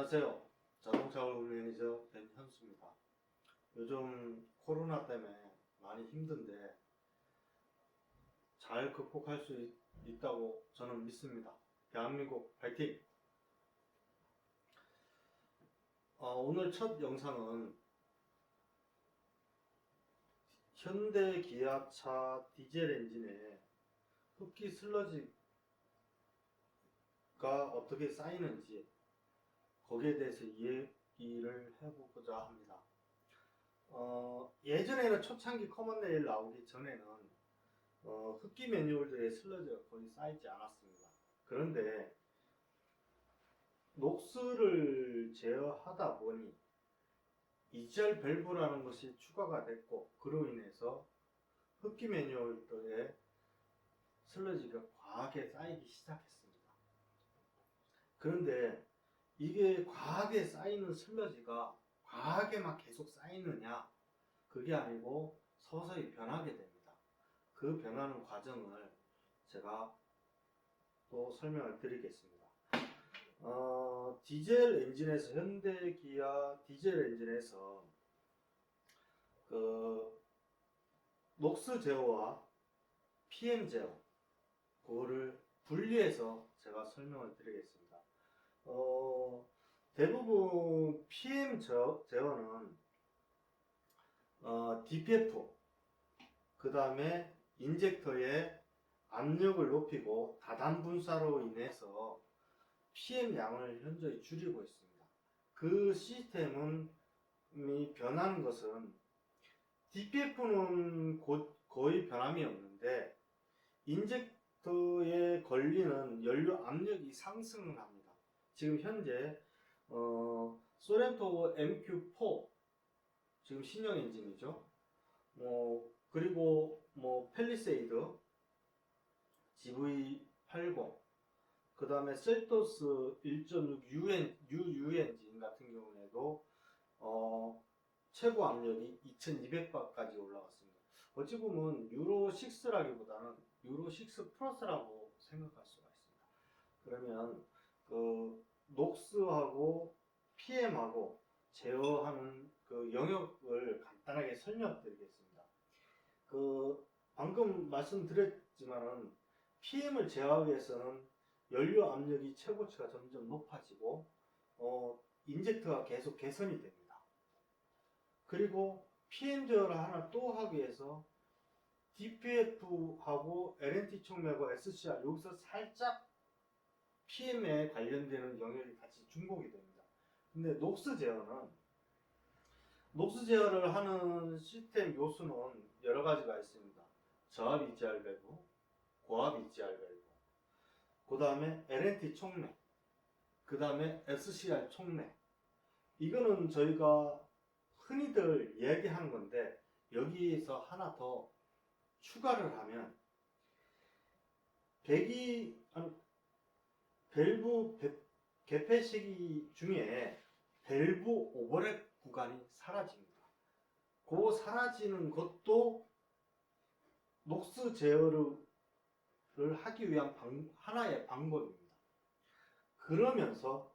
안녕하세요. 자동차 운매니저 변현수입니다. 요즘 코로나 때문에 많이 힘든데 잘 극복할 수 있다고 저는 믿습니다. 대한민국 파이팅! 오늘 첫 영상은 현대 기아차 디젤 엔진에 흡기 슬러지가 어떻게 쌓이는지 거기에 대해서 이야기를 해보고자 합니다. 예전에는 초창기 커먼레일 나오기 전에는 흡기 매뉴얼들의 슬러지가 거의 쌓이지 않았습니다. 그런데 녹스를 제어하다 보니 EGR 밸브라는 것이 추가가 됐고, 그로 인해서 흡기 매뉴얼들의 슬러지가 과하게 쌓이기 시작했습니다. 그런데 이게 과하게 쌓이는 슬러지가 과하게 막 계속 쌓이느냐, 그게 아니고 서서히 변하게 됩니다. 그 변하는 과정을 제가 또 설명을 드리겠습니다. 디젤 엔진에서, 현대 기아 디젤 엔진에서 그 녹스 제어와 PM 제어, 그거를 분리해서 제가 설명을 드리겠습니다. 대부분 PM 제어는 DPF, 그 다음에 인젝터의 압력을 높이고 다단 분사로 인해서 PM 양을 현저히 줄이고 있습니다. 그 시스템이 변하는 것은 DPF는 거의 변함이 없는데 인젝터에 걸리는 연료 압력이 상승을 합니다. 지금 현재 소렌토 MQ4 지금 신형 엔진이죠. 그리고 펠리세이드 GV80, 그 다음에 셀토스 1.6 UU 엔진 같은 경우에도 최고 압력이 2200바까지 올라갔습니다. 어찌 보면 유로 6라기보다는 유로 6 플러스라고 생각할 수가 있습니다. 그러면 그 녹스하고 PM하고 제어하는 그 영역을 간단하게 설명드리겠습니다. 방금 말씀드렸지만은 PM을 제어하기 위해서는 연료 압력이 최고치가 점점 높아지고 인젝터가 계속 개선이 됩니다. 그리고 PM 제어를 하나 또 하기 위해서 DPF하고 LNT 촉매하고 SCR, 여기서 살짝 PM에 관련되는 영역이 같이 중복이 됩니다. 근데 녹스 제어를 하는 시스템 요소는 여러 가지가 있습니다. 저압 EGR 밸브, 고압 EGR 밸브, 그 다음에 LNT 촉매, 그 다음에 SCR 촉매. 이거는 저희가 흔히들 얘기하는 건데, 여기에서 하나 더 추가를 하면 밸브 개폐 시기 중에 밸브 오버랩 구간이 사라집니다. 그 사라지는 것도 녹스 제어를 하기 위한 하나의 방법입니다. 그러면서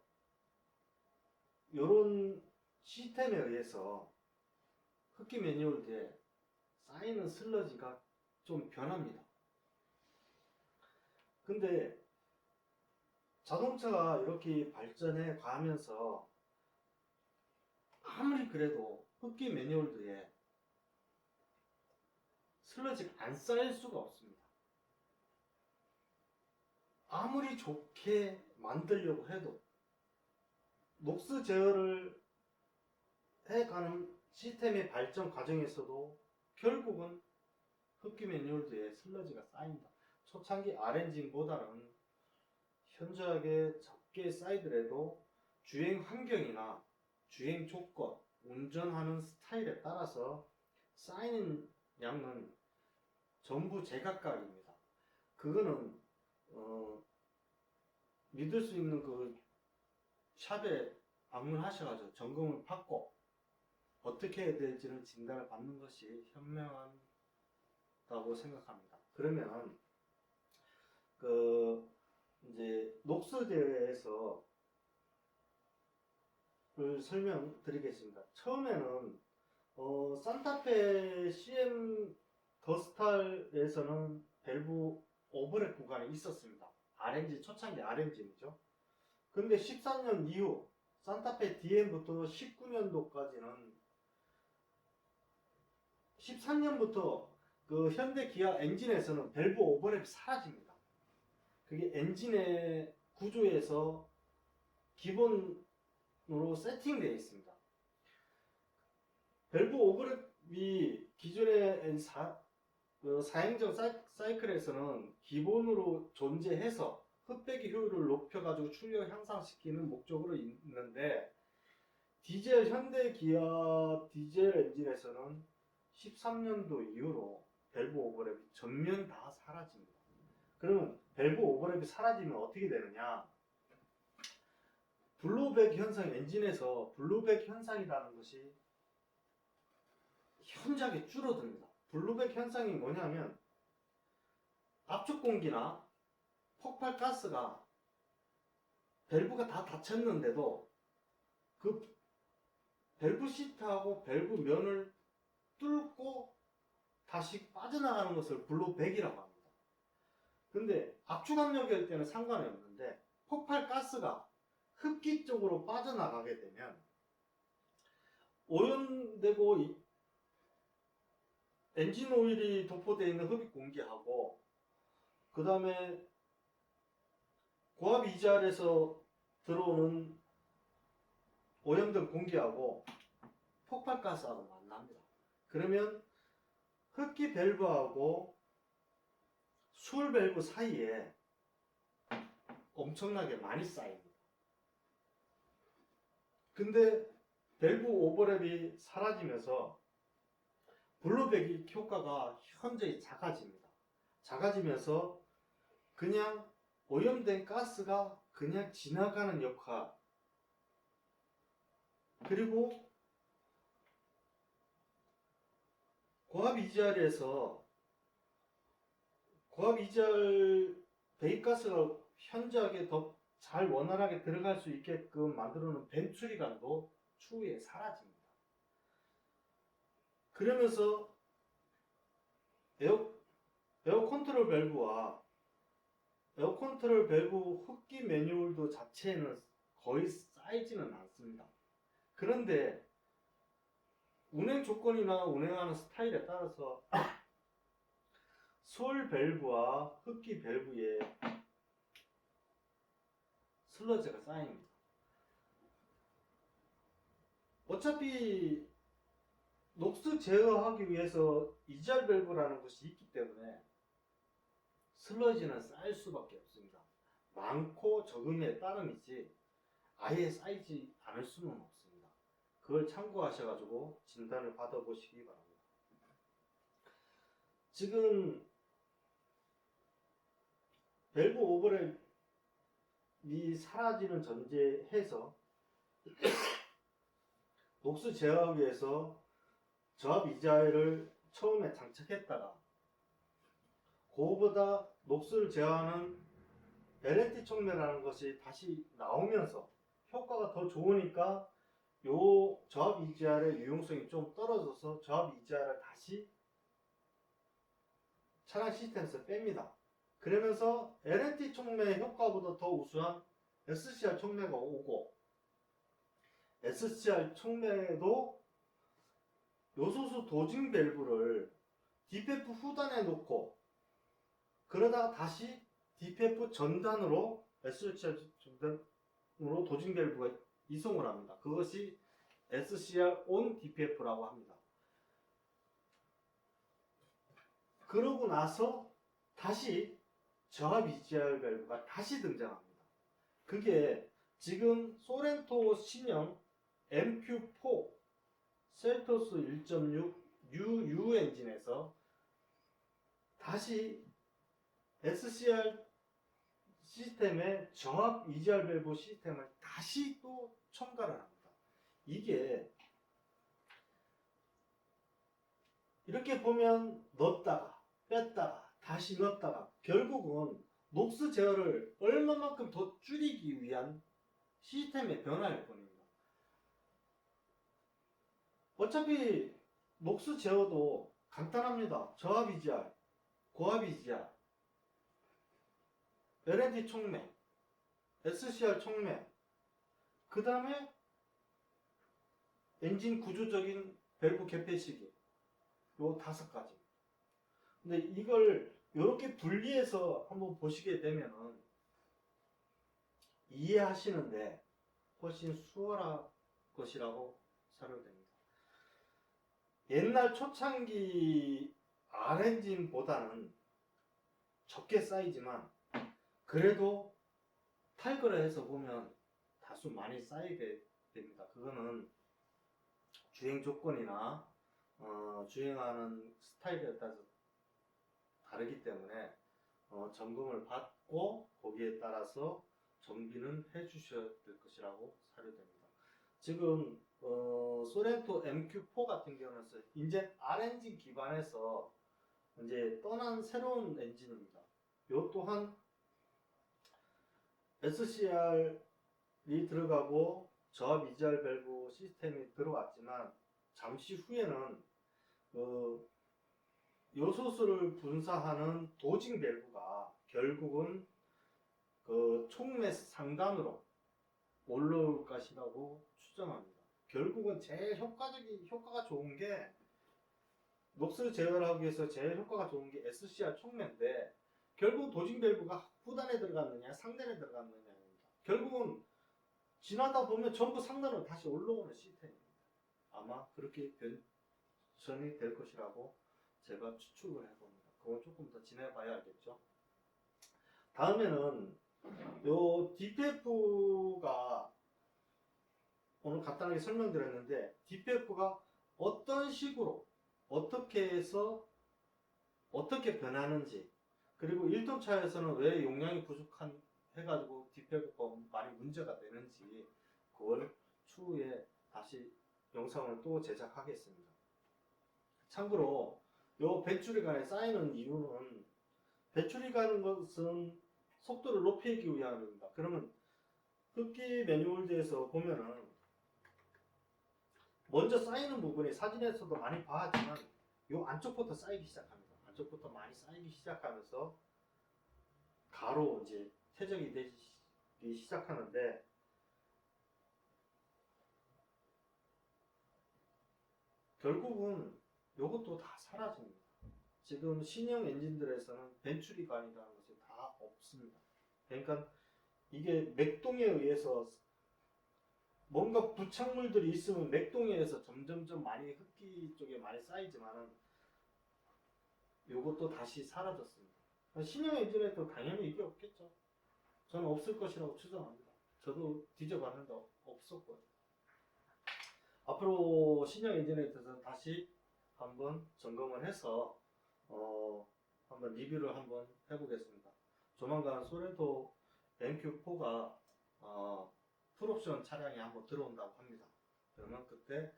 이런 시스템에 의해서 흡기 매뉴얼에 쌓이는 슬러지가 좀 변합니다. 근데 자동차가 이렇게 발전해 가면서 아무리 그래도 흡기 매뉴얼에 슬러지가 안 쌓일 수가 없습니다. 아무리 좋게 만들려고 해도 녹스 제어를 해가는 시스템의 발전 과정에서도 결국은 흡기 매뉴얼에 슬러지가 쌓인다. 초창기 R엔진보다는 현저하게 적게 쌓이더라도 주행 환경이나 주행 조건, 운전하는 스타일에 따라서 쌓이는 양은 전부 제각각입니다. 그거는 믿을 수 있는 그 샵에 방문하셔가지고 점검을 받고 어떻게 해야 될지는 진단을 받는 것이 현명하다고 생각합니다. 그러면 이제 녹스 제어에서 설명드리겠습니다. 처음에는 산타페 CM 더스탈에서는 밸브 오버랩 구간이 있었습니다. RNG 초창기 RNG이죠. 근데 14년 이후 산타페 DM부터 19년도까지는 13년부터 그 현대 기아 엔진에서는 밸브 오버랩이 사라집니다. 그게 엔진의 구조에서 기본으로 세팅되어 있습니다. 밸브 오버랩이 기존의 사행정 사이클에서는 기본으로 존재해서 흡배기 효율을 높여가지고 출력 향상시키는 목적으로 있는데 현대 기아 디젤 엔진에서는 13년도 이후로 밸브 오버랩이 전면 다 사라집니다. 그러면 밸브 오버랩이 사라지면 어떻게 되느냐? 블로백 현상, 엔진에서 블로백 현상이라는 것이 현저하게 줄어듭니다. 블로백 현상이 뭐냐면 압축 공기나 폭발 가스가 밸브가 다 닫혔는데도 그 밸브 시트하고 밸브 면을 뚫고 다시 빠져나가는 것을 블로백이라고 합니다. 근데 압축 압력일 때는 상관이 없는데 폭발 가스가 흡기 쪽으로 빠져나가게 되면 오염되고 엔진 오일이 도포되어 있는 흡입 공기하고 그 다음에 고압 이지알에서 들어오는 오염된 공기하고 폭발 가스하고 만납니다. 그러면 흡기 밸브하고 수울 밸브 사이에 엄청나게 많이 쌓입니다. 근데 밸브 오버랩이 사라지면서 블로백이 효과가 현저히 작아집니다. 작아지면서 그냥 오염된 가스가 그냥 지나가는 역할, 그리고 고압 이지알에서 고압 이지알 배기가스가 현저하게 더 잘 원활하게 들어갈 수 있게끔 만들어놓은 벤츄리관도 추후에 사라집니다. 그러면서 에어 컨트롤 밸브와 에어 컨트롤 밸브 흡기 매뉴얼도 자체는 거의 쌓이지는 않습니다. 그런데 운행 조건이나 운행하는 스타일에 따라서 수울 밸브와 흡기 밸브에 슬러지가 쌓입니다. 어차피 녹스 제어하기 위해서 이지알 밸브라는 것이 있기 때문에 슬러지는 쌓일 수밖에 없습니다. 많고 적음에 따름이지 아예 쌓이지 않을 수는 없습니다. 그걸 참고하셔가지고 진단을 받아보시기 바랍니다. 지금 밸브 오버랩이 사라지는 전제해서 녹스 제어하기 위해서 저압 이지알을 처음에 장착했다가 그거보다 녹스를 제어하는 LNT 촉매라는 것이 다시 나오면서 효과가 더 좋으니까 요 저압 이지알의 유용성이 좀 떨어져서 저압 이지알을 다시 차량 시스템에서 뺍니다. 그러면서 LNT 촉매 효과보다 더 우수한 SCR 촉매가 오고 SCR 촉매도 요소수 도징 밸브를 DPF 후단에 놓고 그러다가 다시 DPF 전단으로 SCR 전단으로 도징 밸브가 이송을 합니다. 그것이 SCR on DPF라고 합니다. 그러고 나서 다시 저압 EGR 밸브가 다시 등장합니다. 그게 지금 소렌토 신형 MQ4 셀토스 1.6 UU 엔진에서 다시 SCR 시스템의 저압 EGR 밸브 시스템을 다시 또 첨가를 합니다. 이게 이렇게 보면 넣었다가 뺐다가 다시 넣었다가 결국은 녹스 제어를 얼마만큼 더 줄이기 위한 시스템의 변화일 뿐입니다. 어차피 녹수 제어도 간단합니다. 저압 EGR, 고압 EGR, L&D 촉매, SCR 촉매, 그 다음에 엔진 구조적인 밸브 개폐시기, 요 5가지. 근데 이걸 이렇게 분리해서 한번 보시게 되면은 이해하시는데 훨씬 수월할 것이라고 생각됩니다. 옛날 초창기 R엔진보다는 적게 쌓이지만 그래도 탈거를 해서 보면 다소 많이 쌓이게 됩니다. 그거는 주행 조건이나 주행하는 스타일에 따라서 다르기 때문에 점검을 받고 거기에 따라서 정비는 해주셔야 될 것이라고 사료됩니다. 지금 소렌토 MQ4 같은 경우는 이제 R엔진 기반에서 이제 떠난 새로운 엔진입니다. 이 또한 SCR이 들어가고 저압 EGR 밸브 시스템이 들어왔지만 잠시 후에는 요소수를 분사하는 도징 밸브가 결국은 그 촉매 상단으로 올라올 것이라고 추정합니다. 결국은 제일 효과가 좋은 게 녹슬 제어를 하기 위해서 제일 효과가 좋은 게 SCR 촉매인데 결국 도징 밸브가 후단에 들어갔느냐 상단에 들어갔느냐입니다. 결국은 지나다 보면 전부 상단으로 다시 올라오는 시스템입니다. 아마 그렇게 변천이 될 것이라고 제가 추측을 해봅니다. 그건 조금 더 지내봐야 알겠죠. 다음에는 요 DPF가 오늘 간단하게 설명드렸는데 DPF가 어떤 식으로 어떻게 해서 어떻게 변하는지 그리고 1톤 차에서는 왜 용량이 부족한 해가지고 DPF가 많이 문제가 되는지 그걸 추후에 다시 영상을 또 제작하겠습니다. 참고로 요 배출이간에 쌓이는 이유는 배출이가는 것은 속도를 높이기 위함입니다. 그러면 흡기 매뉴얼에서 보면은 먼저 쌓이는 부분이 사진에서도 많이 봐왔지만 요 안쪽부터 쌓이기 시작합니다. 안쪽부터 많이 쌓이기 시작하면서 가로 이제 퇴적이 되기 시작하는데 결국은 요것도 다 사라집니다. 지금 신형 엔진들에서는 벤츄리관이라는 것이 다 없습니다. 그러니까 이게 맥동에 의해서 뭔가 부착물들이 있으면 맥동에 의해서 점점점 많이 흡기 쪽에 많이 쌓이지만은 요것도 다시 사라졌습니다. 신형 엔진에도 당연히 이게 없겠죠. 저는 없을 것이라고 추정합니다. 저도 뒤져봤는데 없었고요. 앞으로 신형 엔진에 대해서 다시 한번 점검을 해서 한번 리뷰를 한번 해보겠습니다. 조만간 소렌토 MQ4가 풀옵션 차량이 한번 들어온다고 합니다. 그러면 그때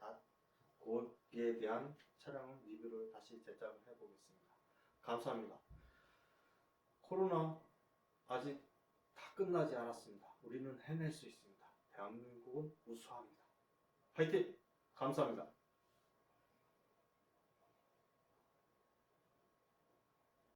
거기에 대한 차량 리뷰를 다시 제작을 해보겠습니다. 감사합니다. 코로나 아직 다 끝나지 않았습니다. 우리는 해낼 수 있습니다. 대한민국은 우수합니다. 화이팅! 감사합니다.